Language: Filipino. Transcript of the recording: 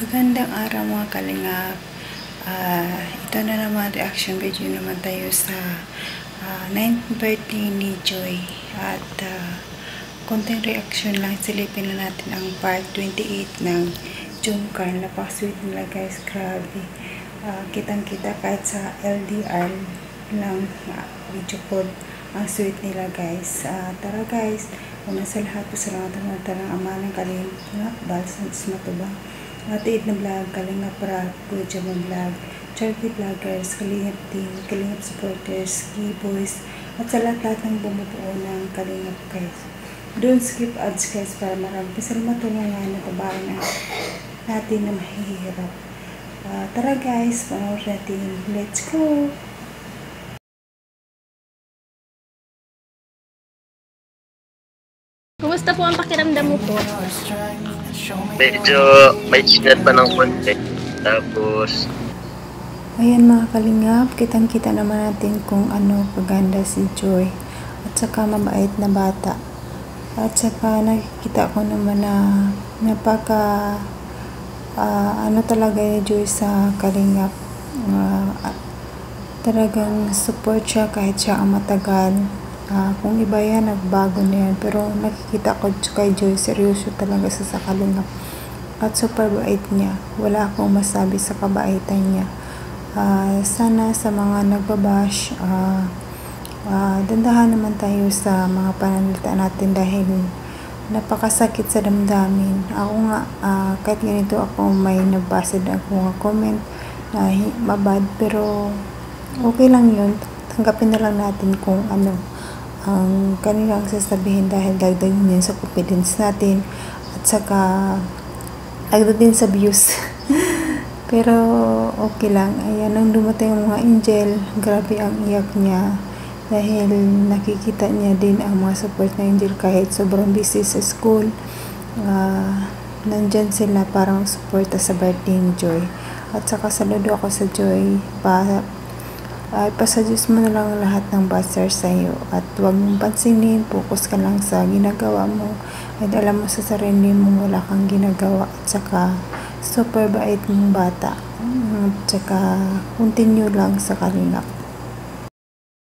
Magandang araw mga kalingap. Ito na naman, reaction video naman tayo sa 9th birthday ni Joy. At konting reaction lang, silipin na natin ang part 28 ng Jungkar. Napaka-sweet nila guys, grabe. Kitang-kita kahit sa LDR lang video call, ang sweet nila guys. Tara guys, una sa lahat po salamatan natin ang ama ng kalingap, Balsans Matubang. Atiid na vlog, Kalingap Rap, Kuya Jama Vlog, Charity Vloggers, Kalingap Team, Kalingap Supporters, Key-Boys, at sa lahat ng bumubuo ng Kalingap guys. Don't skip ads guys para marami sila matulungan na tabayan natin na mahihirap. Tara guys, panoorin natin. Let's go! Kumusta po ang pakiramdam mo po? Medyo may chinat pa ng konti. Tapos, Ayan mga kalingap, kitang-kita naman natin kung ano kaganda si Joy. At saka mabait na bata. At saka nakikita ko naman na napaka ano talaga ni Joy sa kalingap. Talagang support siya kahit siya ang matagal. Kung iba yan, nagbago na yan. Pero nakikita ko kay Joy, seryoso talaga sa kalingap. At super bait niya. Wala akong masabi sa kabaitan niya. Sana sa mga nagbabash, dandahan naman tayo sa mga pananalita natin dahil napakasakit sa damdamin. Ako nga, kahit ganito ako may nabasa na ako nga comment na mabad, pero okay lang yun. Tanggapin na lang natin kung ano ang kanilang sasabihin dahil dagdag yun sa confidence natin at saka dagdag din sa views. Pero okay lang. Ayan, nang dumating ang mga angel, grabe ang iyak niya dahil nakikita niya din ang mga support na angel kahit sobrang busy sa school. Nandyan sila parang suporta sa birthday ni Joy. At saka saludo ako sa Joy. Ipasa-Diyos mo na lang lahat ng basar sa iyo at huwag mong pansinin, focus ka lang sa ginagawa mo at alam mo sa sarili mo wala kang ginagawa at saka super bait mong bata at saka continue lang sa kalingap.